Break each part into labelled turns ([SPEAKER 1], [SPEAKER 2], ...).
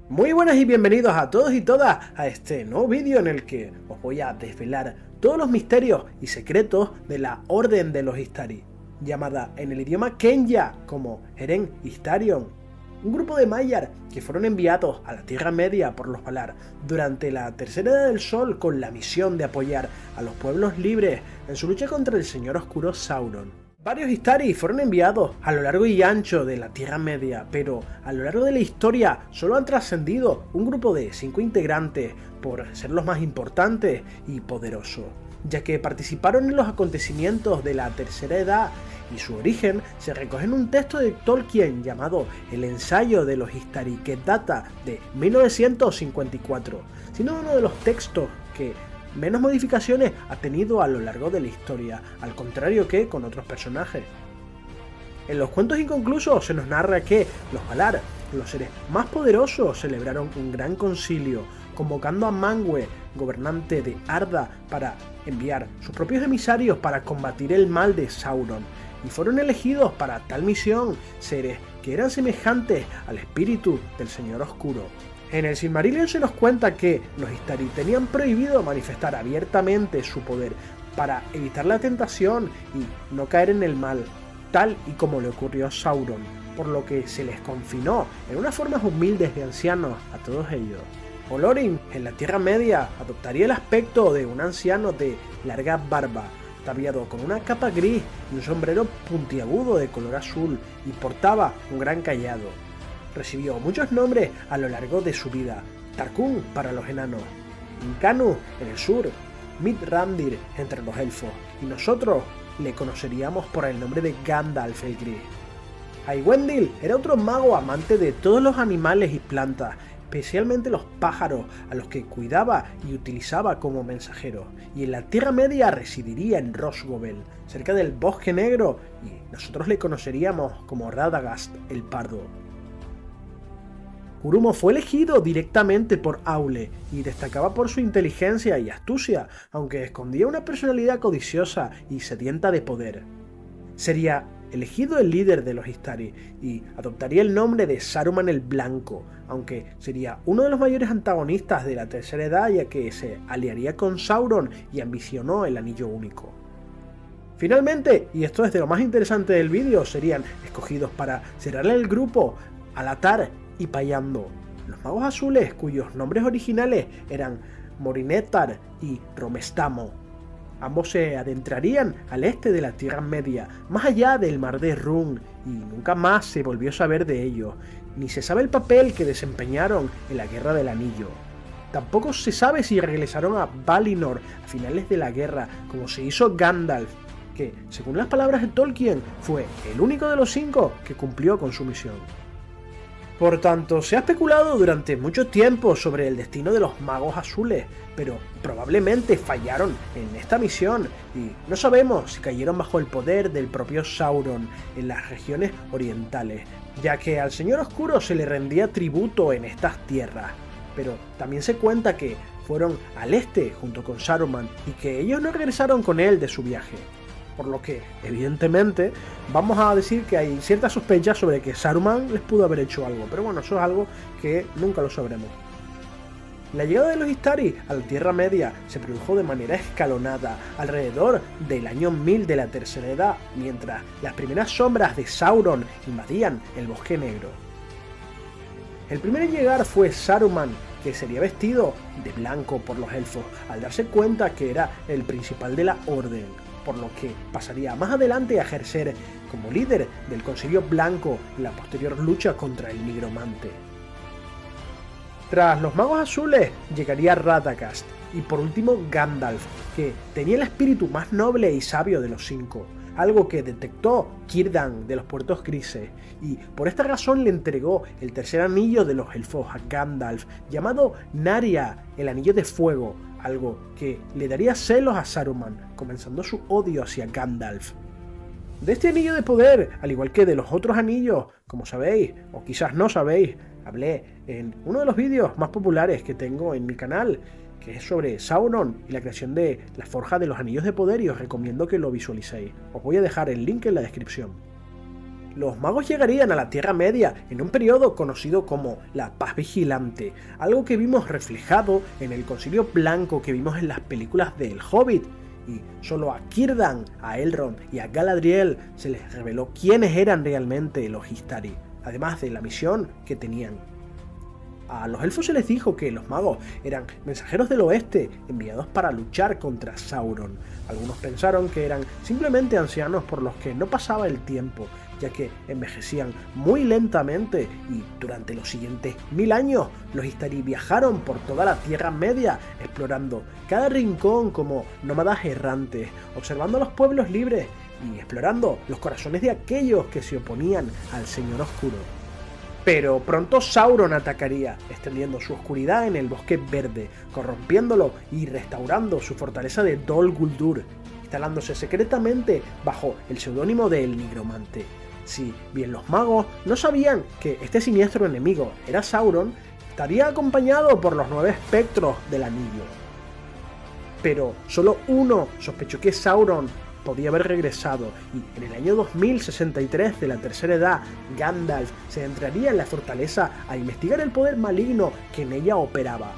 [SPEAKER 1] Muy buenas y bienvenidos a todos y todas a este nuevo vídeo en el que os voy a desvelar todos los misterios y secretos de la Orden de los Istari, llamada en el idioma Quenya como Eren Istarion, un grupo de Maiar que fueron enviados a la Tierra Media por los Valar durante la Tercera Edad del Sol con la misión de apoyar a los pueblos libres en su lucha contra el Señor Oscuro Sauron. Varios Istari fueron enviados a lo largo y ancho de la Tierra Media, pero a lo largo de la historia solo han trascendido un grupo de 5 integrantes por ser los más importantes y poderosos, ya que participaron en los acontecimientos de la Tercera Edad y su origen se recoge en un texto de Tolkien llamado El ensayo de los Istari, que data de 1954, siendo uno de los textos que menos modificaciones ha tenido a lo largo de la historia, al contrario que con otros personajes. En los cuentos inconclusos se nos narra que los Valar, los seres más poderosos, celebraron un gran concilio, convocando a Manwë, gobernante de Arda, para enviar sus propios emisarios para combatir el mal de Sauron, y fueron elegidos para tal misión seres que eran semejantes al espíritu del Señor Oscuro. En el Silmarillion se nos cuenta que los Istari tenían prohibido manifestar abiertamente su poder para evitar la tentación y no caer en el mal, tal y como le ocurrió a Sauron, por lo que se les confinó en unas formas humildes de ancianos a todos ellos. Olorin, en la Tierra Media, adoptaría el aspecto de un anciano de larga barba, ataviado con una capa gris y un sombrero puntiagudo de color azul, y portaba un gran cayado. Recibió muchos nombres a lo largo de su vida: Tarkun para los enanos, Inkanu en el sur, Mithrandir entre los elfos, y nosotros le conoceríamos por el nombre de Gandalf el Gris. Aywendil era otro mago amante de todos los animales y plantas, especialmente los pájaros, a los que cuidaba y utilizaba como mensajeros, y en la Tierra Media residiría en Rosgobel, cerca del Bosque Negro, y nosotros le conoceríamos como Radagast el Pardo. Urumo fue elegido directamente por Aule y destacaba por su inteligencia y astucia, aunque escondía una personalidad codiciosa y sedienta de poder. Sería elegido el líder de los Istari y adoptaría el nombre de Saruman el Blanco, aunque sería uno de los mayores antagonistas de la Tercera Edad, ya que se aliaría con Sauron y ambicionó el Anillo Único. Finalmente, y esto es de lo más interesante del vídeo, serían escogidos para cerrar el grupo Alatar y Payando, los magos azules cuyos nombres originales eran Morinetar y Romestamo. Ambos se adentrarían al este de la Tierra Media, más allá del mar de Rhûn, y nunca más se volvió a saber de ellos, ni se sabe el papel que desempeñaron en la Guerra del Anillo. Tampoco se sabe si regresaron a Valinor a finales de la guerra, como se hizo Gandalf, que, según las palabras de Tolkien, fue el único de los 5 que cumplió con su misión. Por tanto, se ha especulado durante mucho tiempo sobre el destino de los magos azules, pero probablemente fallaron en esta misión y no sabemos si cayeron bajo el poder del propio Sauron en las regiones orientales, ya que al Señor Oscuro se le rendía tributo en estas tierras, pero también se cuenta que fueron al este junto con Saruman y que ellos no regresaron con él de su viaje. Por lo que, evidentemente, vamos a decir que hay cierta sospecha sobre que Saruman les pudo haber hecho algo, pero bueno, eso es algo que nunca lo sabremos. La llegada de los Istari a la Tierra Media se produjo de manera escalonada alrededor del año 1000 de la Tercera Edad, mientras las primeras sombras de Sauron invadían el Bosque Negro. El primero en llegar fue Saruman, que sería vestido de blanco por los elfos, al darse cuenta que era el principal de la Orden, por lo que pasaría más adelante a ejercer como líder del Concilio Blanco en la posterior lucha contra el Nigromante. Tras los magos azules llegaría Radagast y por último Gandalf, que tenía el espíritu más noble y sabio de los 5, algo que detectó Círdan de los Puertos Grises, y por esta razón le entregó el tercer anillo de los elfos a Gandalf, llamado Narya, el Anillo de Fuego, algo que le daría celos a Saruman, comenzando su odio hacia Gandalf. De este anillo de poder, al igual que de los otros anillos, como sabéis, o quizás no sabéis, hablé en uno de los vídeos más populares que tengo en mi canal, que es sobre Sauron y la creación de la Forja de los Anillos de Poder, y os recomiendo que lo visualicéis. Os voy a dejar el link en la descripción. los magos llegarían a la Tierra Media en un periodo conocido como la Paz Vigilante, algo que vimos reflejado en el Concilio Blanco que vimos en las películas de El Hobbit, y solo a Círdan, a Elrond y a Galadriel se les reveló quiénes eran realmente los Istari, además de la misión que tenían. A los elfos se les dijo que los magos eran mensajeros del oeste enviados para luchar contra Sauron. Algunos pensaron que eran simplemente ancianos por los que no pasaba el tiempo, ya que envejecían muy lentamente, y durante los siguientes 1000 años los Istari viajaron por toda la Tierra Media, explorando cada rincón como nómadas errantes, observando a los pueblos libres y explorando los corazones de aquellos que se oponían al Señor Oscuro. Pero pronto Sauron atacaría, extendiendo su oscuridad en el Bosque Verde, corrompiéndolo y restaurando su fortaleza de Dol Guldur, instalándose secretamente bajo el seudónimo de El Nigromante. Si bien los magos no sabían que este siniestro enemigo era Sauron, estaría acompañado por los 9 espectros del anillo. Pero solo uno sospechó que Sauron podía haber regresado, y en el año 2063 de la Tercera Edad, Gandalf se entraría en la fortaleza a investigar el poder maligno que en ella operaba,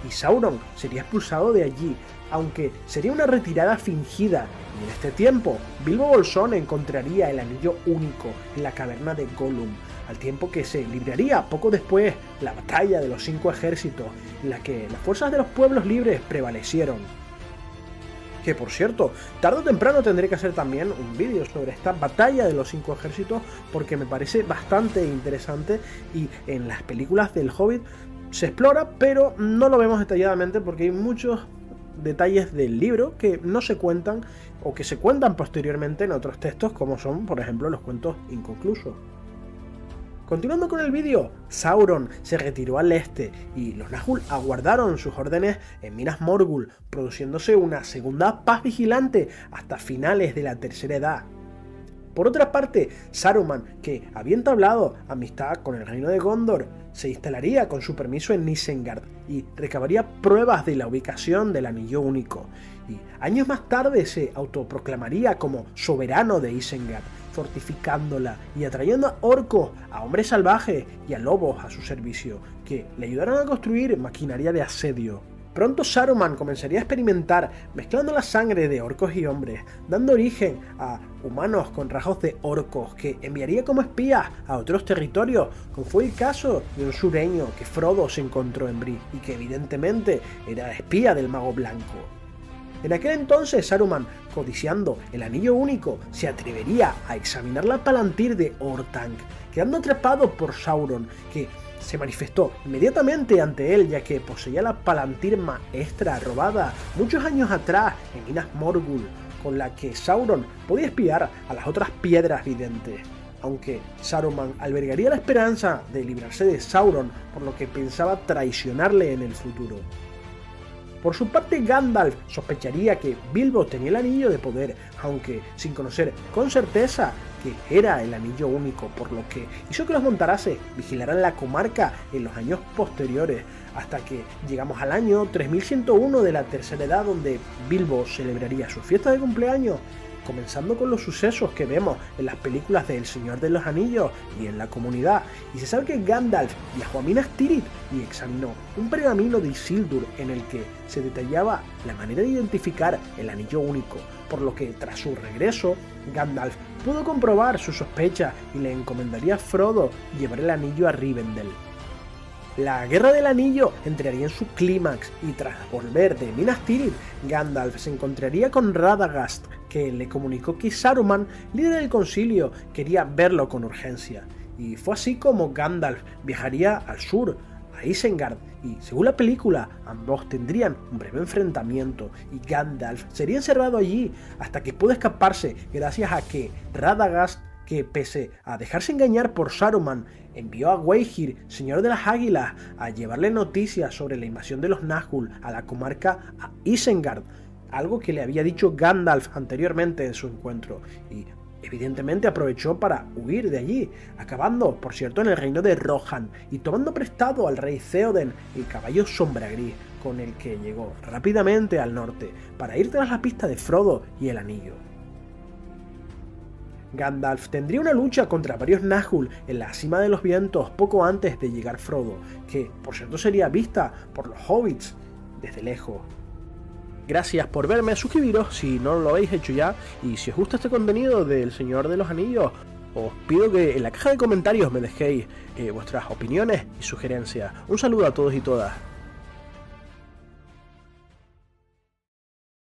[SPEAKER 1] y Sauron sería expulsado de allí, aunque sería una retirada fingida, y en este tiempo Bilbo Bolsón encontraría el anillo único en la caverna de Gollum, al tiempo que se libraría poco después la batalla de los 5 ejércitos, en la que las fuerzas de los pueblos libres prevalecieron. Que por cierto, tarde o temprano tendré que hacer también un vídeo sobre esta batalla de los 5 ejércitos, porque me parece bastante interesante, y en las películas del Hobbit se explora, pero no lo vemos detalladamente porque hay muchos detalles del libro que no se cuentan o que se cuentan posteriormente en otros textos, como son, por ejemplo, los cuentos inconclusos. Continuando con el vídeo, Sauron se retiró al este y los Nazgûl aguardaron sus órdenes en Minas Morgul, produciéndose una segunda paz vigilante hasta finales de la Tercera Edad. Por otra parte, Saruman, que había entablado amistad con el reino de Gondor, se instalaría con su permiso en Isengard y recabaría pruebas de la ubicación del Anillo Único, y años más tarde se autoproclamaría como soberano de Isengard, fortificándola y atrayendo a orcos, a hombres salvajes y a lobos a su servicio, que le ayudaron a construir maquinaria de asedio. Pronto Saruman comenzaría a experimentar mezclando la sangre de orcos y hombres, dando origen a humanos con rasgos de orcos que enviaría como espías a otros territorios, como fue el caso de un sureño que Frodo se encontró en Bree y que evidentemente era espía del Mago Blanco. En aquel entonces Saruman, codiciando el Anillo Único, se atrevería a examinar la Palantir de Orthanc, quedando atrapado por Sauron, que se manifestó inmediatamente ante él, ya que poseía la Palantir maestra robada muchos años atrás en Minas Morgul, con la que Sauron podía espiar a las otras piedras videntes. Aunque Saruman albergaría la esperanza de librarse de Sauron, por lo que pensaba traicionarle en el futuro. Por su parte, Gandalf sospecharía que Bilbo tenía el anillo de poder, aunque sin conocer con certeza que era el Anillo Único, por lo que hizo que los Montarazes vigilaran la comarca en los años posteriores, hasta que llegamos al año 3101 de la Tercera Edad, donde Bilbo celebraría su fiesta de cumpleaños, comenzando con los sucesos que vemos en las películas de El Señor de los Anillos y en La Comunidad, y se sabe que Gandalf viajó a Minas Tirith y examinó un pergamino de Isildur en el que se detallaba la manera de identificar el Anillo Único, por lo que tras su regreso, Gandalf pudo comprobar su sospecha y le encomendaría a Frodo llevar el anillo a Rivendell. La Guerra del Anillo entraría en su clímax y tras volver de Minas Tirith, Gandalf se encontraría con Radagast, que le comunicó que Saruman, líder del concilio, quería verlo con urgencia. Y fue así como Gandalf viajaría al sur, a Isengard, y según la película, ambos tendrían un breve enfrentamiento y Gandalf sería encerrado allí hasta que pudo escaparse gracias a que Radagast, que pese a dejarse engañar por Saruman, envió a Weihir, señor de las águilas, a llevarle noticias sobre la invasión de los Nazgûl a la comarca a Isengard, algo que le había dicho Gandalf anteriormente en su encuentro, y evidentemente aprovechó para huir de allí, acabando, por cierto, en el reino de Rohan y tomando prestado al rey Theoden el caballo Sombra Gris, con el que llegó rápidamente al norte para ir tras la pista de Frodo y el anillo. Gandalf tendría una lucha contra varios Nazgûl en la cima de los vientos poco antes de llegar Frodo, que por cierto sería vista por los hobbits desde lejos. Gracias por verme, suscribiros si no lo habéis hecho ya, y si os gusta este contenido del Señor de los Anillos, os pido que en la caja de comentarios me dejéis vuestras opiniones y sugerencias. Un saludo a todos y todas.